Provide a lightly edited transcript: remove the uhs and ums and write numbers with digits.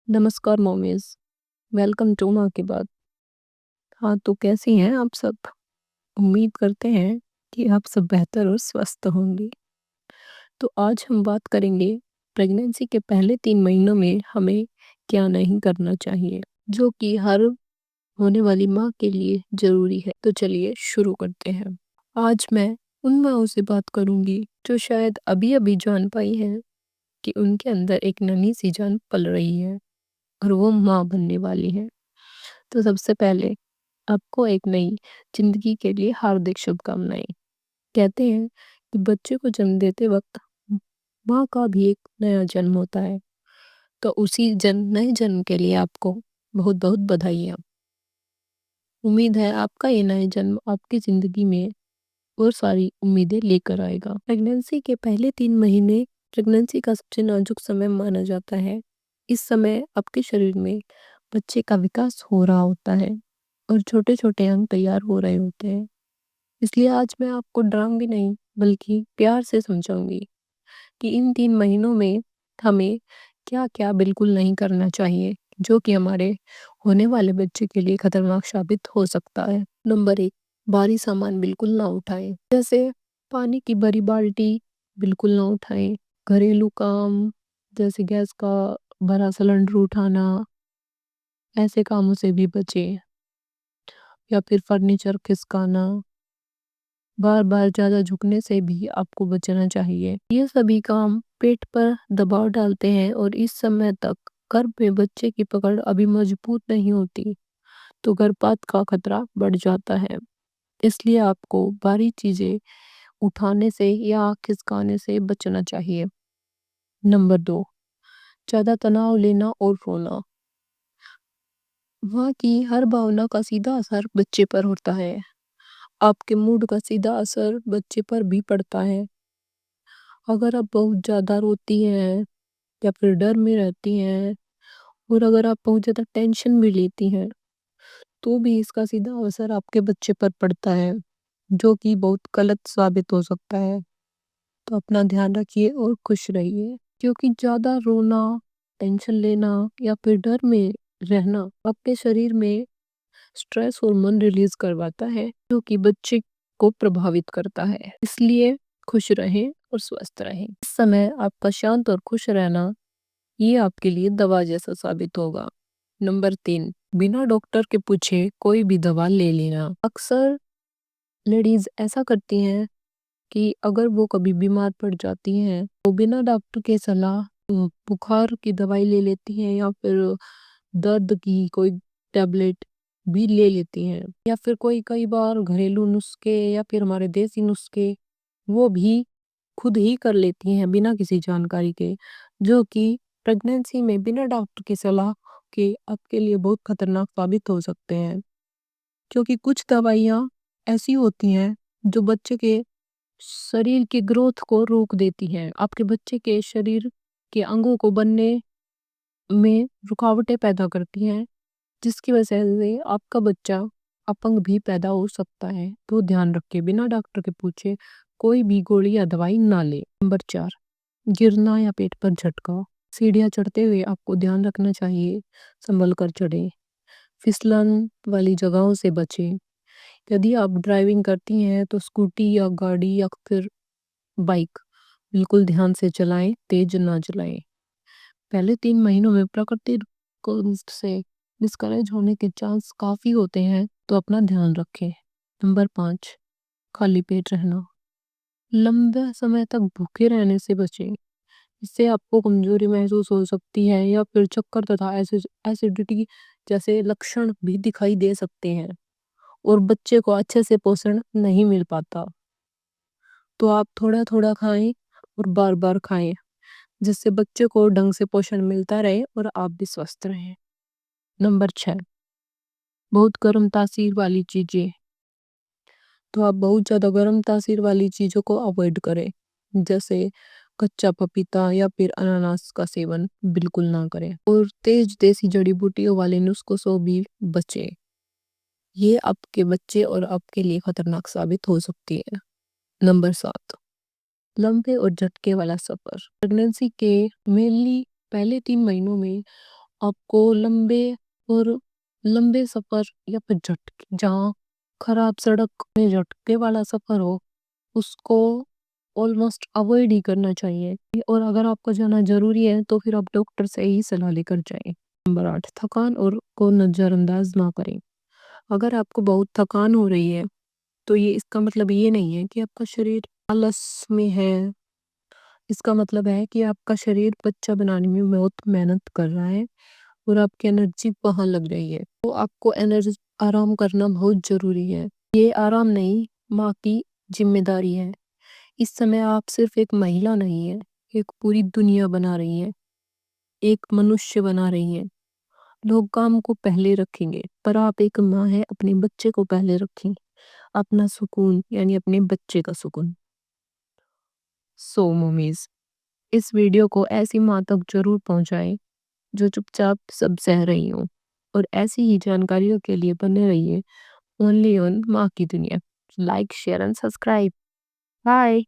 नमस्कार mommies, welcome to माँ की बात। हाँ, तो कैसी हैं आप सब? उम्मीद करते हैं कि आप सब बेहतर और स्वस्थ होंगे। तो आज हम बात करेंगे प्रेगनेंसी के पहले 3 महीनों में हमें क्या नहीं करना चाहिए, जो कि हर होने वाली माँ के लिए ज़रूरी है। तो चलिए शुरू करते हैं। आज मैं उन माँओं से बात करूँगी जो शायद अभी अभी जान पाई हैं कि उनके अंदर एक नन्ही सी जान पल रही है और वो माँ बनने वाली है। तो सबसे पहले आपको एक नई जिंदगी के लिए हार्दिक शुभकामनाएं। कहते हैं कि बच्चे को जन्म देते वक्त माँ का भी एक नया जन्म होता है। तो उसी नए जन्म के लिए आपको बहुत बहुत बधाइयाँ। उम्मीद है आपका ये नया जन्म आपकी जिंदगी में और सारी उम्मीदें लेकर आएगा। प्रेगनेंसी के पहले 3 महीने प्रेगनेंसी का सबसे नाजुक समय माना जाता है। इस समय आपके शरीर में बच्चे का विकास हो रहा होता है और छोटे छोटे अंग तैयार हो रहे होते हैं। इसलिए आज मैं आपको डराऊंगी नहीं, बल्कि प्यार से समझाऊंगी कि इन 3 महीनों में हमें क्या क्या बिल्कुल नहीं करना चाहिए, जो कि हमारे होने वाले बच्चे के लिए खतरनाक साबित हो सकता है। नंबर 1, भारी सामान बिल्कुल ना उठाएं। जैसे पानी की बड़ी बाल्टी बिल्कुल ना उठाएं। घरेलू काम जैसे गैस का बड़ा सिलेंडर उठाना, ऐसे कामों से भी बचें। या फिर फर्नीचर खिसकाना, बार बार ज्यादा झुकने से भी आपको बचना चाहिए। ये सभी काम पेट पर दबाव डालते हैं और इस समय तक गर्भ में बच्चे की पकड़ अभी मजबूत नहीं होती, तो गर्भपात का खतरा बढ़ जाता है। इसलिए आपको भारी चीजें उठाने से या खिसकाने से बचना चाहिए। नंबर 2, ज्यादा तनाव लेना और रोना। वहाँ की हर भावना का सीधा असर बच्चे पर होता है। आपके मूड का सीधा असर बच्चे पर भी पड़ता है। अगर आप बहुत ज़्यादा रोती हैं या फिर डर में रहती हैं और अगर आप बहुत ज़्यादा टेंशन भी लेती हैं, तो भी इसका सीधा असर आपके बच्चे पर पड़ता है, जो कि बहुत गलत साबित हो सकता है। तो अपना ध्यान रखिए और खुश रहिए, क्योंकि ज़्यादा रोना, टेंशन लेना या फिर डर में रहना आपके शरीर में स्ट्रेस हार्मोन रिलीज करवाता है, जो कि बच्चे को प्रभावित करता है। इसलिए खुश रहें और स्वस्थ रहें। इस समय आपका शांत और खुश रहना ये आपके लिए दवा जैसा साबित होगा। नंबर 3, बिना डॉक्टर के पूछे कोई भी दवा ले लेना। अक्सर लेडीज ऐसा करती हैं कि अगर वो कभी बीमार पड़ जाती हैं तो बिना डॉक्टर के सलाह बुखार की दवाई ले लेती हैं या फिर दर्द की कोई टैबलेट भी ले लेती हैं, या फिर कोई कई बार घरेलू नुस्खे या फिर हमारे देसी नुस्खे वो भी खुद ही कर लेती हैं बिना किसी जानकारी के, जो कि प्रेगनेंसी में बिना डॉक्टर की सलाह के आपके लिए बहुत खतरनाक साबित हो सकते हैं। क्योंकि कुछ दवाइयाँ ऐसी होती हैं जो बच्चे के शरीर की ग्रोथ को रोक देती हैं, आपके बच्चे के शरीर के अंगों को बनने में रुकावटें पैदा करती हैं, जिसकी वजह से आपका बच्चा अपंग भी पैदा हो सकता है। तो ध्यान रखिए, बिना डॉक्टर के पूछे कोई भी गोली या दवाई ना ले। नंबर 4, गिरना या पेट पर झटका। सीढ़ियाँ चढ़ते हुए आपको ध्यान रखना चाहिए, संभल कर चढ़े, फिसलन वाली जगहों से बचें। यदि आप ड्राइविंग करती हैं तो स्कूटी या गाड़ी या फिर बाइक बिल्कुल ध्यान से चलाएं, तेज ना चलाएं। पहले 3 महीनों में प्राकृतिक से मिसकैरेज होने के चांस काफ़ी होते हैं, तो अपना ध्यान रखें। नंबर 5, खाली पेट रहना। लंबे समय तक भूखे रहने से बचें। इससे आपको कमजोरी महसूस हो सकती है या फिर चक्कर तथा एसिडिटी जैसे लक्षण भी दिखाई दे सकते हैं और बच्चे को अच्छे से पोषण नहीं मिल पाता। तो आप थोड़ा थोड़ा खाएं और बार बार खाएं, जिससे बच्चे को ढंग से पोषण मिलता रहे और आप भी स्वस्थ रहें। नंबर 6, बहुत गर्म तासीर वाली चीज़ें। तो आप बहुत ज़्यादा गर्म तासीर वाली चीज़ों को अवॉइड करें, जैसे कच्चा पपीता या फिर अनानास का सेवन बिल्कुल ना करें और तेज देसी जड़ी बूटियों वाले नुस्खों से भी बचें। ये आपके बच्चे और आपके लिए खतरनाक साबित हो सकती है। नंबर 7, लंबे और झटके वाला सफ़र। प्रेगनेंसी के मेनली पहले 3 महीनों में آپ کو لمبے سفر یا پھر جھٹکے، جہاں خراب سڑک میں جھٹکے والا سفر ہو، اس کو آلموسٹ اوائڈ ہی کرنا چاہیے۔ اور اگر آپ کو جانا ضروری ہے تو پھر آپ ڈاکٹر سے ہی صلاح لے کر جائیں۔ نمبر 8، تھکان اور کو نظر انداز نہ کریں۔ اگر آپ کو بہت تھکان ہو رہی ہے تو اس کا مطلب یہ نہیں ہے کہ آپ کا شریر آلس میں ہے۔ اس کا مطلب ہے کہ آپ کا شریر بچہ بنانے میں بہت محنت کر رہا ہے اور آپ کی انرجی وہاں لگ رہی ہے، تو آپ کو آرام کرنا بہت ضروری ہے۔ یہ آرام نہیں، ماں کی ذمہ داری ہے۔ اس سمے آپ صرف ایک مہیلا نہیں ہے، ایک پوری دنیا بنا رہی ہیں، ایک منوشیہ بنا رہی ہیں۔ لوگ کام کو پہلے رکھیں گے، پر آپ ایک ماں ہے، اپنے بچے کو پہلے رکھیں، اپنا سکون یعنی اپنے بچے کا سکون۔ مومیز، اس ویڈیو کو ایسی ماں تک ضرور پہنچائیں جو چپ چاپ سب سہ رہی ہوں، اور ایسی ہی جانکاریوں کے لیے بنے رہیے اونلی آن ماں کی دنیا۔ Like, share and subscribe. Bye.